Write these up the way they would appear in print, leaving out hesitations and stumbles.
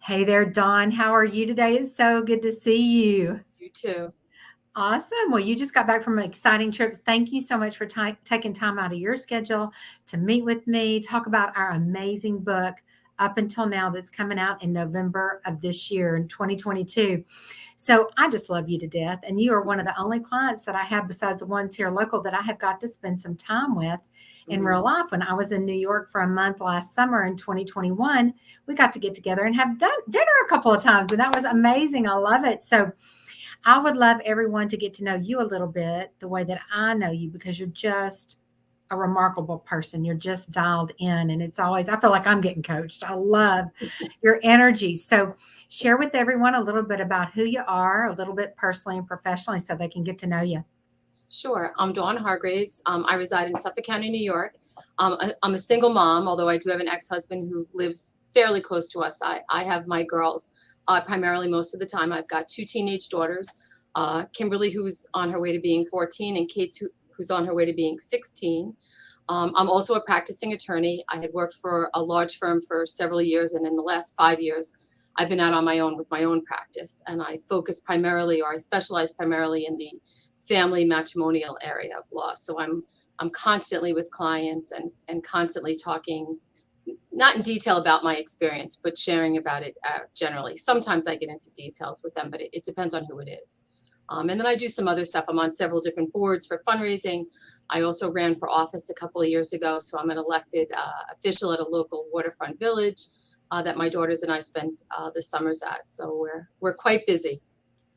Hey there, Dawn. How are you today? It's so good to see you. You too. Awesome. Well, you just got back from an exciting trip. Thank you so much for taking time out of your schedule to meet with me, talk about our amazing book up until now that's coming out in November of this year in 2022. So I just love you to death. And you are one of the only clients that I have, besides the ones here local, that I have got to spend some time with in Mm-hmm. real life. When I was in New York for a month last summer in 2021, we got to get together and have dinner a couple of times. And that was amazing. I love it. So I would love everyone to get to know you a little bit the way that I know you, because you're just a remarkable person. You're just dialed in. And it's always, I feel like I'm getting coached. I love your energy. So share with everyone a little bit about who you are, a little bit personally and professionally, so they can get to know you. Sure. I'm Dawn Hargraves. I reside in Suffolk County, New York. I'm a single mom, although I do have an ex-husband who lives fairly close to us. I have my girls primarily most of the time. I've got two teenage daughters, Kimberly, who's on her way to being 14, and Kate, who's on her way to being 16. I'm also a practicing attorney. I had worked for a large firm for several years, and in the last 5 years, I've been out on my own with my own practice. And I focus primarily, or I specialize primarily in the family matrimonial area of law. So I'm constantly with clients and constantly talking, not in detail about my experience, but sharing about it generally. Sometimes I get into details with them, but it depends on who it is. And then I do some other stuff. I'm on several different boards for fundraising. I also ran for office a couple of years ago, so I'm an elected official at a local waterfront village that my daughters and I spend the summers at. So we're quite busy.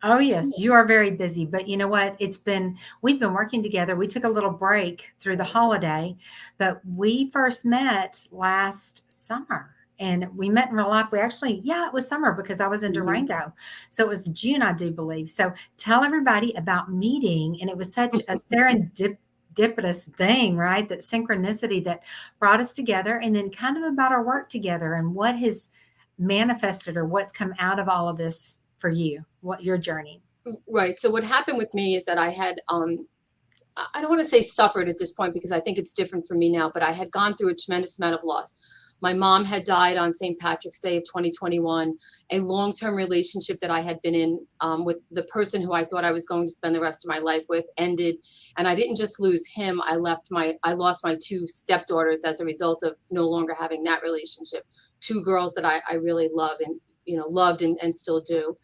Oh, yes, you are very busy, but you know what? We've been working together. We took a little break through the holiday, but we first met last summer and we met in real life. We actually, yeah, it was summer because I was in Mhm. Durango. So it was June, I do believe. So tell everybody about meeting. And it was such a serendipitous thing, right? That synchronicity that brought us together, and then kind of about our work together and what has manifested or what's come out of all of this for you, what your journey. Right. So what happened with me is that I had I don't want to say suffered at this point because I think it's different for me now, but I had gone through a tremendous amount of loss. My mom had died on St. Patrick's Day of 2021. A long-term relationship that I had been in with the person who I thought I was going to spend the rest of my life with ended, and I didn't just lose him. I lost my two stepdaughters as a result of no longer having that relationship. Two girls that I really love and loved and still do.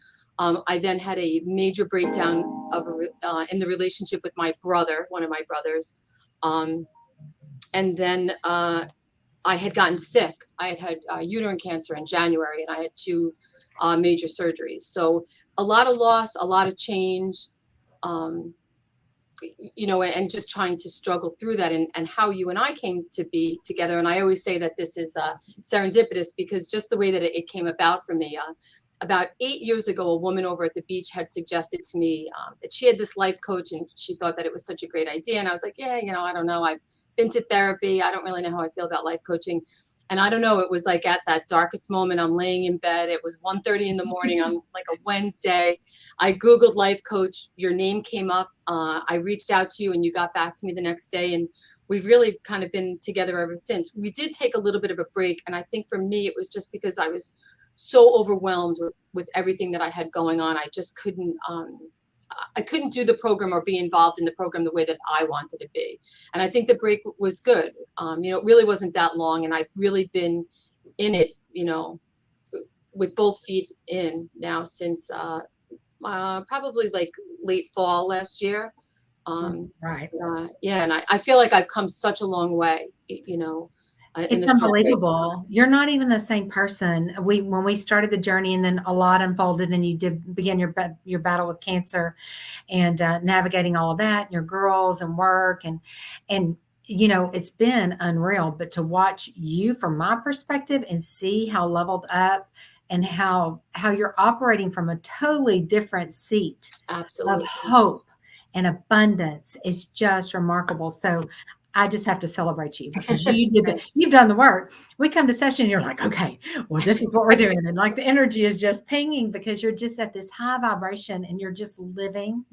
I then had a major breakdown in the relationship with my brother, one of my brothers, um, and then I had gotten sick. I had had uterine cancer in January, and I had two major surgeries. So a lot of loss, a lot of change, um, and just trying to struggle through that, and how you and I came to be together. And I always say that this is serendipitous because just the way that it came about for me. About 8 years ago, a woman over at the beach had suggested to me that she had this life coach and she thought that it was such a great idea. And I was like, yeah, I don't know. I've been to therapy. I don't really know how I feel about life coaching. And I don't know, it was like at that darkest moment, I'm laying in bed. It was 1:30 in the morning on like a Wednesday. I Googled life coach. Your name came up. I reached out to you and you got back to me the next day. And we've really kind of been together ever since. We did take a little bit of a break. And I think for me, it was just because I was so overwhelmed with everything that I had going on. I couldn't do the program or be involved in the program the way that I wanted to be. And I think the break was good. It really wasn't that long, and I've really been in it, with both feet in now since probably like late fall last year. Um, Right. yeah, and I feel like I've come such a long way, in It's this short break. unbelievable. You're not even the same person. When we started the journey, and then a lot unfolded, and you did begin your battle with cancer, and navigating all of that, and your girls and work, and it's been unreal. But to watch you from my perspective and see how leveled up and how you're operating from a totally different seat of Absolutely. hope and abundance is just remarkable. So I just have to celebrate you because you've done the work. We come to session and you're like, okay, well, this is what we're doing. And like the energy is just pinging because you're just at this high vibration and you're just living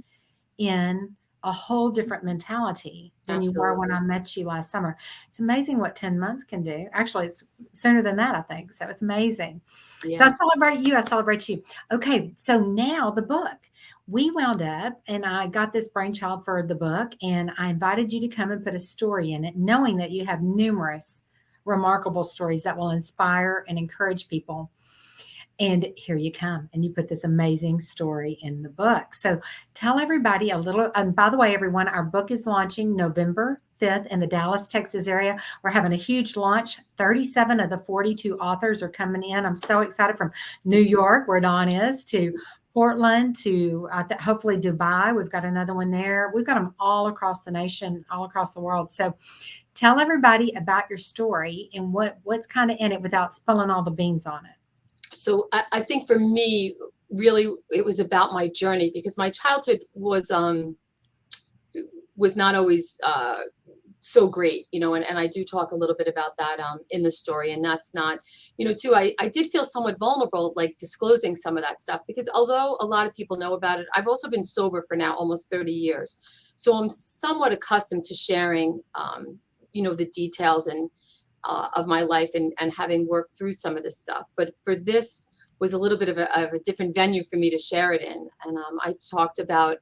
in a whole different mentality than you were when I Absolutely. met you last summer. It's amazing what 10 months can do. Actually, it's sooner than that, I think. So it's amazing. So I Yeah. celebrate you. I celebrate you. Okay. So now the book. We wound up, and I got this brainchild for the book, and I invited you to come and put a story in it, knowing that you have numerous remarkable stories that will inspire and encourage people. And here you come, and you put this amazing story in the book. So tell everybody a little. And by the way, everyone, our book is launching November 5th in the Dallas, Texas area. We're having a huge launch. 37 of the 42 authors are coming in. I'm so excited, from New York, where Dawn is, to Portland, to hopefully Dubai. We've got another one there. We've got them all across the nation, all across the world. So tell everybody about your story and what's kind of in it without spilling all the beans on it. So I think for me, really, it was about my journey because my childhood was not always so great, and I do talk a little bit about that in the story. And that's not, too, I did feel somewhat vulnerable, like disclosing some of that stuff, because although a lot of people know about it, I've also been sober for now almost 30 years. So I'm somewhat accustomed to sharing, the details and of my life, and having worked through some of this stuff. But for this was a little bit of a different venue for me to share it in. And I talked about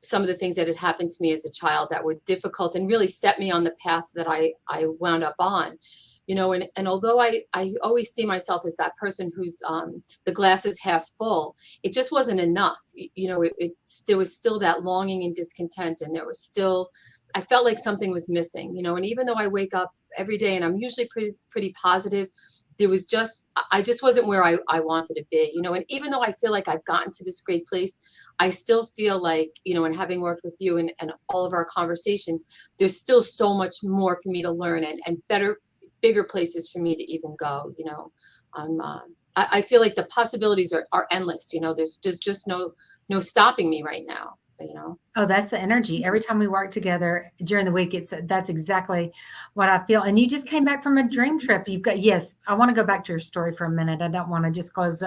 some of the things that had happened to me as a child that were difficult and really set me on the path that I wound up on. And although I always see myself as that person who's the glass is half full, it just wasn't enough. There was still that longing and discontent, and there was still, I felt like something was missing, and even though I wake up every day and I'm usually pretty positive, I just wasn't where I wanted to be, and even though I feel like I've gotten to this great place, I still feel like, and having worked with you and all of our conversations, there's still so much more for me to learn, and bigger places for me to even go. I'm, I feel like the possibilities are endless. There's just no stopping me right now. Oh, that's the energy. Every time we work together during the week, that's exactly what I feel. And you just came back from a dream trip. You've got, yes, I want to go back to your story for a minute. I don't want to just gloss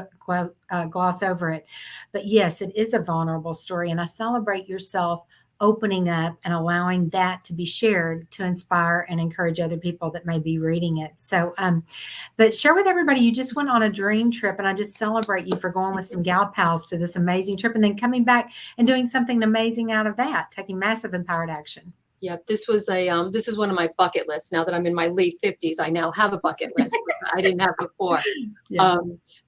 over it. But yes, it is a vulnerable story. And I celebrate yourself opening up and allowing that to be shared to inspire and encourage other people that may be reading it. So, but share with everybody, you just went on a dream trip, and I just celebrate you for going with some gal pals to this amazing trip and then coming back and doing something amazing out of that, taking massive empowered action. Yeah, this is one of my bucket lists. Now that I'm in my late 50s, I now have a bucket list, which I didn't have before. Yeah.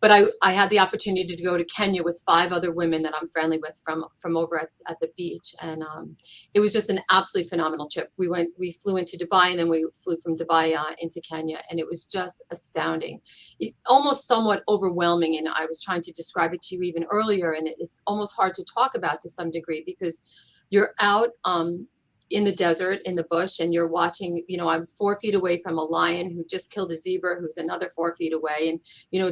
But I had the opportunity to go to Kenya with 5 other women that I'm friendly with from over at the beach, and it was just an absolutely phenomenal trip. We flew into Dubai, and then we flew from Dubai into Kenya, and it was just astounding, almost somewhat overwhelming. And I was trying to describe it to you even earlier, and it's almost hard to talk about to some degree because you're out. In the desert, in the bush, and you're watching, I'm 4 feet away from a lion who just killed a zebra who's another 4 feet away, and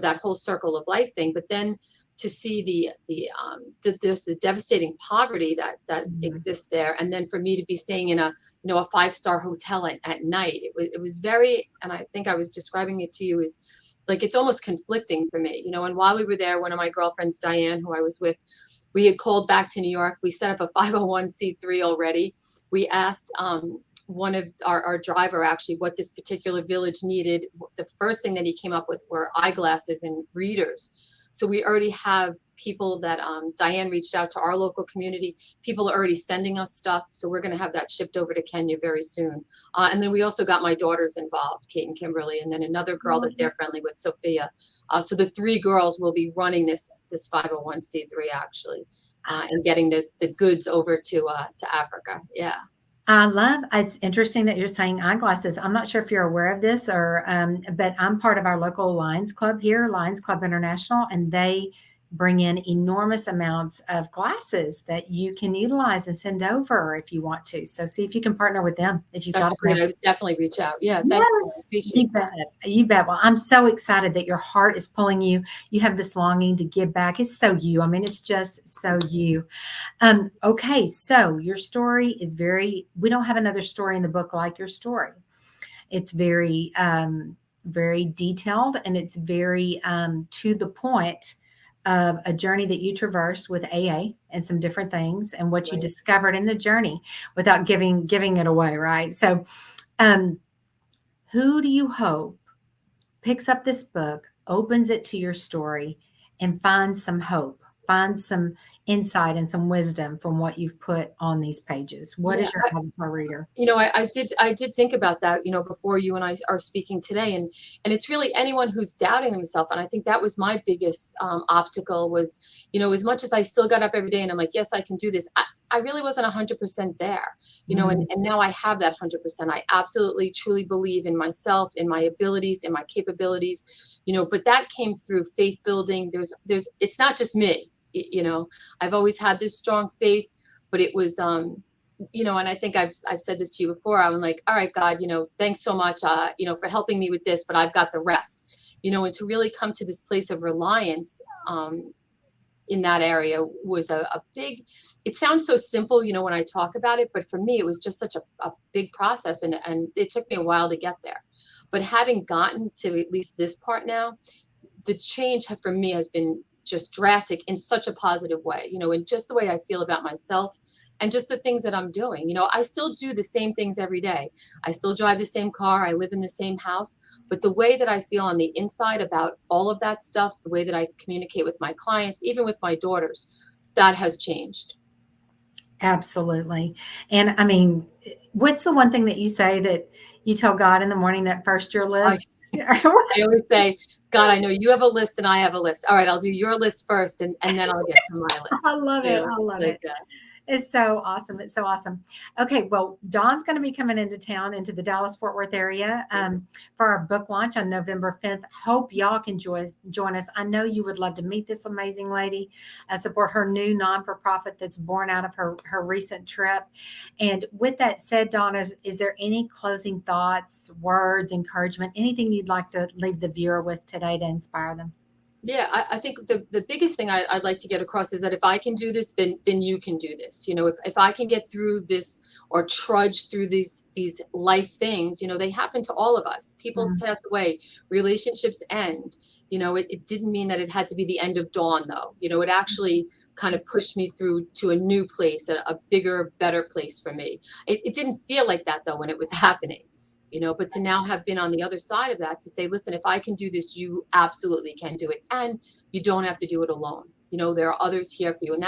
that whole circle of life thing. But then to see there's the devastating poverty that exists there, and then for me to be staying in a 5-star hotel at night, it was very, and I think I was describing it to you as like, it's almost conflicting for me, and while we were there, one of my girlfriends, Diane, who I was with, we had called back to New York. We set up a 501c3 already. We asked one of our driver actually what this particular village needed. The first thing that he came up with were eyeglasses and readers. So we already have people that Diane reached out to our local community. People are already sending us stuff. So we're going to have that shipped over to Kenya very soon. And then we also got my daughters involved, Kate and Kimberly, and then another girl that they're friendly with, Sophia. So the 3 girls will be running this 501c3 actually, and getting the goods over to Africa. Yeah. It's interesting that you're saying eyeglasses. I'm not sure if you're aware of this but I'm part of our local Lions Club here, Lions Club International, and they bring in enormous amounts of glasses that you can utilize and send over if you want to. So see if you can partner with them if you've got That's a great. pair. I would definitely reach out. Yeah, thanks. I Yes, you appreciate bet. that. You bet. Well, I'm so excited that your heart is pulling you. You have this longing to give back. It's so you. I mean, it's just so you. Okay, so your story is we don't have another story in the book like your story. It's very detailed, and it's very to the point, of a journey that you traversed with AA and some different things and what you Right. discovered in the journey without giving it away, right? So, um, who do you hope picks up this book, opens it to your story, and finds some hope, finds some insight and some wisdom from what you've put on these pages? What Yeah. is your avatar reader? I did think about that, before you and I are speaking today, and it's really anyone who's doubting themselves. And I think that was my biggest obstacle was, as much as I still got up every day and I'm like, yes, I can do this. I really wasn't 100% there, Mm, and now I have that 100%. I absolutely truly believe in myself, in my abilities, in my capabilities, but that came through faith building. It's not just me, I've always had this strong faith, but it was, and I think I've said this to you before. I'm like, all right, God, thanks so much, for helping me with this, but I've got the rest, and to really come to this place of reliance, in that area was a big. It sounds so simple, when I talk about it, but for me, it was just such a big process, and it took me a while to get there. But having gotten to at least this part now, the change for me has been just drastic in such a positive way, in just the way I feel about myself and just the things that I'm doing. I still do the same things every day. I still drive the same car. I live in the same house. But the way that I feel on the inside about all of that stuff, the way that I communicate with my clients, even with my daughters, that has changed. absolutely. And I mean, what's the one thing that you say that you tell God in the morning, that first your I, list? I always say, God, I know you have a list and I have a list. All right, I'll do your list first, and then I'll get to my I list. love it. I It's love like it. It's so awesome. It's so awesome. Okay, well, Dawn's going to be coming into town, into the Dallas Fort Worth area, for our book launch on November 5th. Hope y'all can join us. I know you would love to meet this amazing lady, support her new non for profit that's born out of her recent trip. And with that said, Dawn, is there any closing thoughts, words, encouragement, anything you'd like to leave the viewer with today to inspire them? Yeah, I think the biggest thing I'd like to get across is that if I can do this, then you can do this. If I can get through this or trudge through these life things, they happen to all of us. People Mm, pass away, relationships end. It didn't mean that it had to be the end of dawn, though. It actually kind of pushed me through to a new place, a bigger, better place for me. It didn't feel like that though when it was happening. But to now have been on the other side of that, to say, listen, if I can do this, you absolutely can do it, and you don't have to do it alone. There are others here for you, and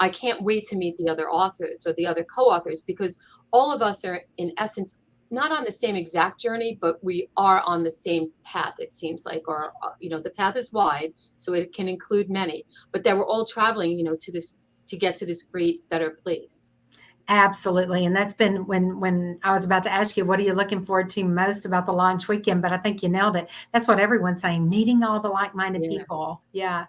I can't wait to meet the other authors or the other co-authors, because all of us are in essence not on the same exact journey, but we are on the same path, it seems like. Or the path is wide, so it can include many, but that we're all traveling, to get to this great, better place. absolutely. And that's been when I was about to ask you, what are you looking forward to most about the launch weekend? But I think you nailed it. That's what everyone's saying, meeting all the like-minded Yeah. people. Yeah.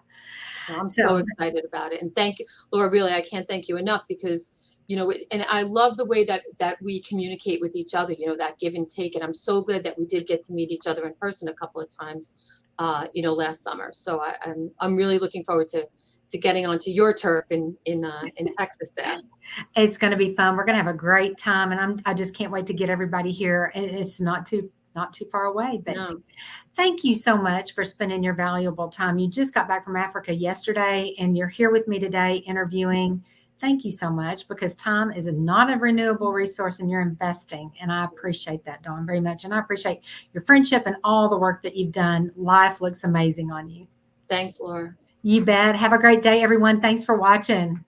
Well, I'm so So excited about it, and thank you, Laura. Really, I can't thank you enough, because and I love the way that we communicate with each other. That give and take, and I'm so glad that we did get to meet each other in person a couple of times. Last summer. So I'm really looking forward to getting onto your turf in Texas there. it's going to be fun. We're going to have a great time, and I just can't wait to get everybody here. It's not too far away, but No, thank you so much for spending your valuable time. You just got back from Africa yesterday, and you're here with me today interviewing. Thank you so much, because time is not a renewable resource and you're investing. And I appreciate that, Dawn, very much. And I appreciate your friendship and all the work that you've done. Life looks amazing on you. thanks, Laura. You bet. Have a great day, everyone. Thanks for watching.